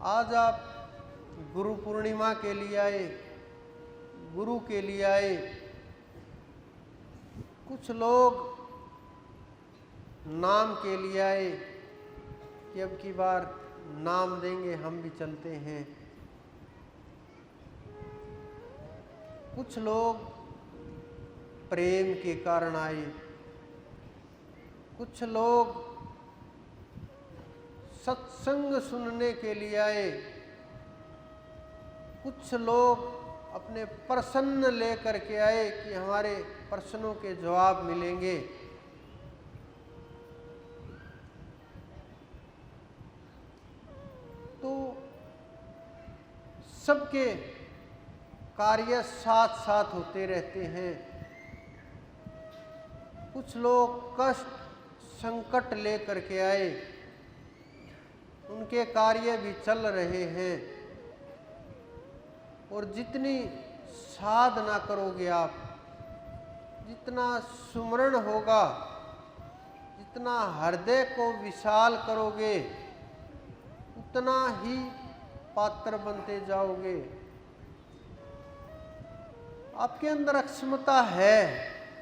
आज आप गुरु पूर्णिमा के लिए आए, गुरु के लिए आए। कुछ लोग नाम के लिए आए कि अब की बार नाम देंगे, हम भी चलते हैं। कुछ लोग प्रेम के कारण आए, कुछ लोग सत्संग सुनने के लिए आए, कुछ लोग अपने प्रश्न लेकर के आए कि हमारे प्रश्नों के जवाब मिलेंगे। तो सबके कार्य साथ साथ होते रहते हैं। कुछ लोग कष्ट संकट लेकर के आए, उनके कार्य भी चल रहे हैं। और जितनी साधना करोगे आप, जितना सुमरण होगा, जितना हृदय को विशाल करोगे, उतना ही पात्र बनते जाओगे। आपके अंदर अक्षमता है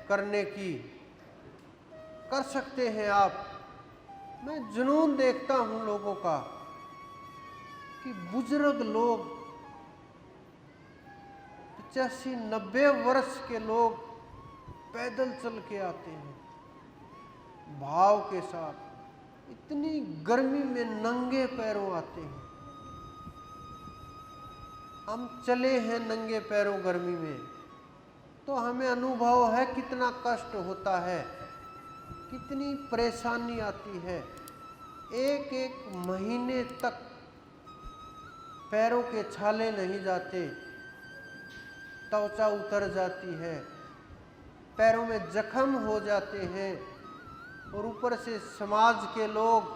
करने की, कर सकते हैं आप। मैं जुनून देखता हूं लोगों का कि बुजुर्ग लोग 85-90 वर्ष के लोग पैदल चल के आते हैं भाव के साथ। इतनी गर्मी में नंगे पैरों आते हैं। हम चले हैं नंगे पैरों गर्मी में, तो हमें अनुभव है कितना कष्ट होता है, कितनी परेशानी आती है। एक एक महीने तक पैरों के छाले नहीं जाते, त्वचा उतर जाती है, पैरों में जख्म हो जाते हैं। और ऊपर से समाज के लोग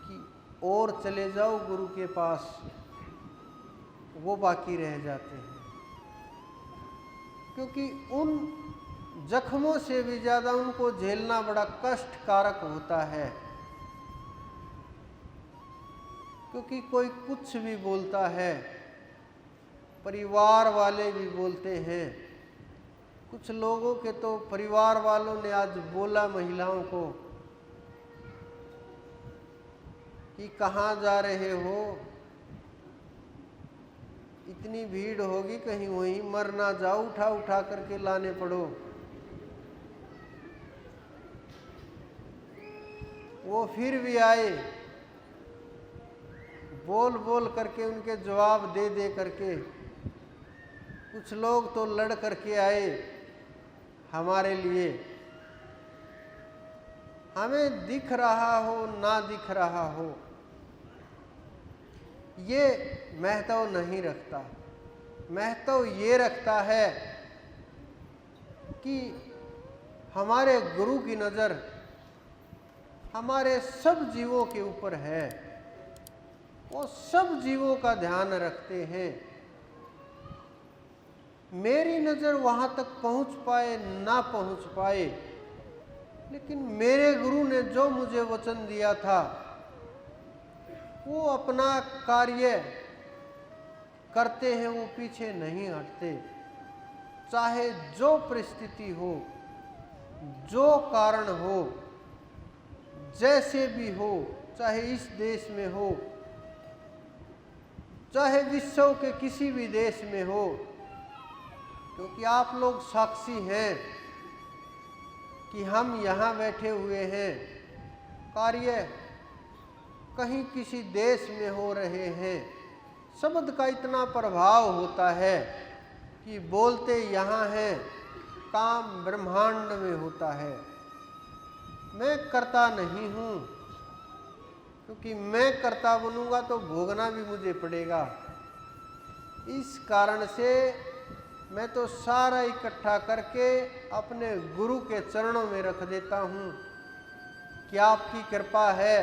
कि और चले जाओ गुरु के पास, वो बाकी रह जाते हैं। क्योंकि उन जख्मों से भी ज़्यादा उनको झेलना बड़ा कष्टकारक होता है। क्योंकि कोई कुछ भी बोलता है, परिवार वाले भी बोलते हैं। कुछ लोगों के तो परिवार वालों ने आज बोला महिलाओं को कि कहाँ जा रहे हो, इतनी भीड़ होगी कहीं वहीं मर ना जाओ, उठा उठा करके लाने पड़ो। वो फिर भी आए, बोल बोल करके उनके जवाब दे दे करके। कुछ लोग तो लड़ करके आए हमारे लिए। हमें दिख रहा हो ना दिख रहा हो, ये महत्व नहीं रखता। महत्व ये रखता है कि हमारे गुरु की नज़र हमारे सब जीवों के ऊपर है। वो सब जीवों का ध्यान रखते हैं। मेरी नज़र वहाँ तक पहुँच पाए ना पहुँच पाए, लेकिन मेरे गुरु ने जो मुझे वचन दिया था, वो अपना कार्य करते हैं, वो पीछे नहीं हटते। चाहे जो परिस्थिति हो, जो कारण हो, जैसे भी हो, चाहे इस देश में हो, चाहे विश्व के किसी भी देश में हो। क्योंकि आप लोग साक्षी हैं कि हम यहाँ बैठे हुए हैं, कार्य कहीं किसी देश में हो रहे हैं। शब्द का इतना प्रभाव होता है कि बोलते यहाँ हैं, काम ब्रह्मांड में होता है। मैं करता नहीं हूँ, क्योंकि मैं करता बनूंगा तो भोगना भी मुझे पड़ेगा। इस कारण से मैं तो सारा इकट्ठा करके अपने गुरु के चरणों में रख देता हूँ कि आपकी कृपा है।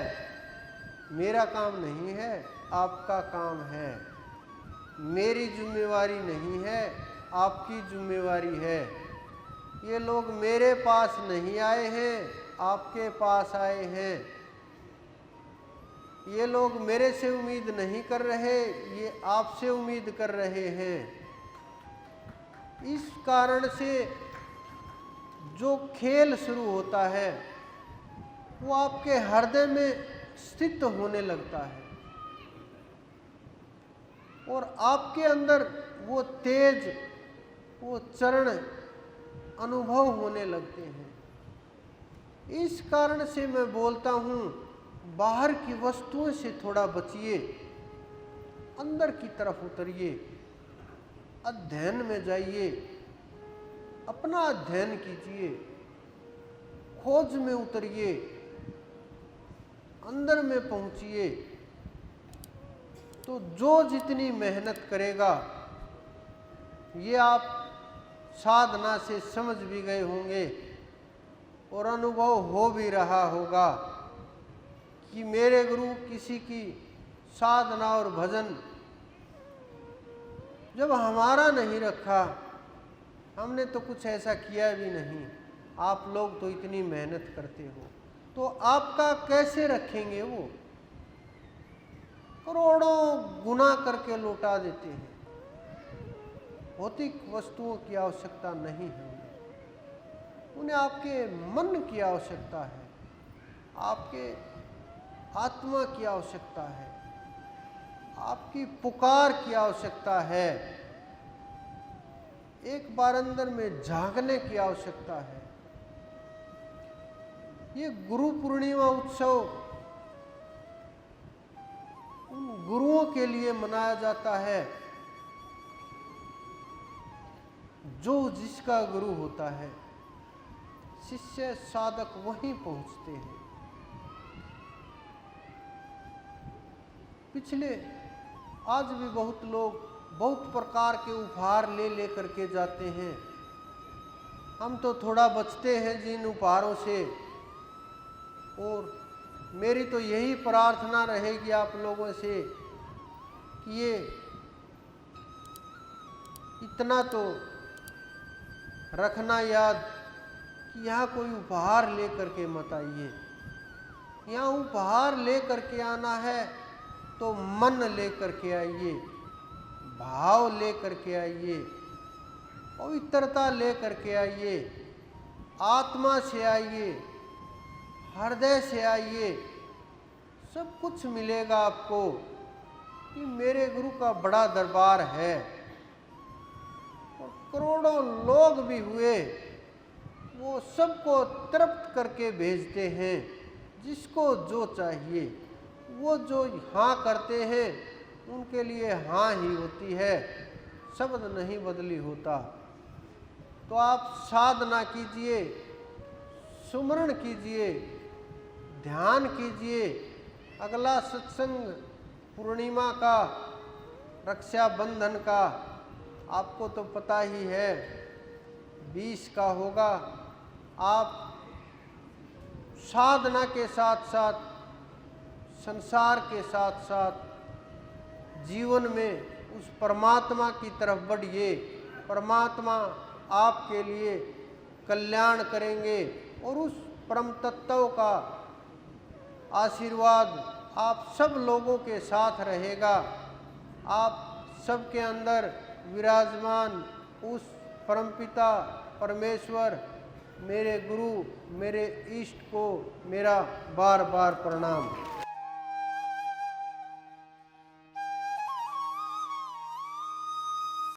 मेरा काम नहीं है, आपका काम है। मेरी जिम्मेवारी नहीं है, आपकी जिम्मेवारी है। ये लोग मेरे पास नहीं आए हैं, आपके पास आए हैं। ये लोग मेरे से उम्मीद नहीं कर रहे, ये आपसे उम्मीद कर रहे हैं। इस कारण से जो खेल शुरू होता है वो आपके हृदय में स्थित होने लगता है और आपके अंदर वो तेज, वो चरण अनुभव होने लगते हैं। इस कारण से मैं बोलता हूँ, बाहर की वस्तुओं से थोड़ा बचिए, अंदर की तरफ उतरिए, अध्ययन में जाइए, अपना अध्ययन कीजिए, खोज में उतरिए, अंदर में पहुंचिए। तो जो जितनी मेहनत करेगा, ये आप साधना से समझ भी गए होंगे और अनुभव हो भी रहा होगा कि मेरे गुरु किसी की साधना और भजन जब हमारा नहीं रखा, हमने तो कुछ ऐसा किया भी नहीं, आप लोग तो इतनी मेहनत करते हो, तो आपका कैसे रखेंगे? वो करोड़ों गुना करके लौटा देते हैं। भौतिक वस्तुओं की आवश्यकता नहीं है उन्हें आपके मन की आवश्यकता है, आपके आत्मा की आवश्यकता है, आपकी पुकार की आवश्यकता है, एक बार अंदर में जागने की आवश्यकता है। ये गुरु पूर्णिमा उत्सव उन गुरुओं के लिए मनाया जाता है जो जिसका गुरु होता है। शिष्य साधक वहीं पहुंचते हैं। पिछले आज भी बहुत लोग बहुत प्रकार के उपहार ले ले करके जाते हैं। हम तो थोड़ा बचते हैं जिन उपहारों से, और मेरी तो यही प्रार्थना रहेगी आप लोगों से कि ये इतना तो रखना याद कि यहाँ कोई उपहार ले करके मत आइए। यहाँ उपहार ले करके आना है तो मन ले करके आइए, भाव ले करके आइए, पवित्रता ले करके आइए, आत्मा से आइए, हृदय से आइए, सब कुछ मिलेगा आपको कि मेरे गुरु का बड़ा दरबार है। और करोड़ों लोग भी हुए, वो सबको तृप्त करके भेजते हैं, जिसको जो चाहिए। वो जो हाँ करते हैं उनके लिए हाँ ही होती है, शब्द नहीं बदली होता। तो आप साधना कीजिए, सुमरण कीजिए, ध्यान कीजिए। अगला सत्संग पूर्णिमा का, रक्षाबंधन का आपको तो पता ही है, 20 का होगा। आप साधना के साथ साथ, संसार के साथ साथ जीवन में उस परमात्मा की तरफ बढ़िए। परमात्मा आपके लिए कल्याण करेंगे और उस परम तत्व का आशीर्वाद आप सब लोगों के साथ रहेगा। आप सबके अंदर विराजमान उस परमपिता परमेश्वर, मेरे गुरु, मेरे इष्ट को मेरा बार बार प्रणाम।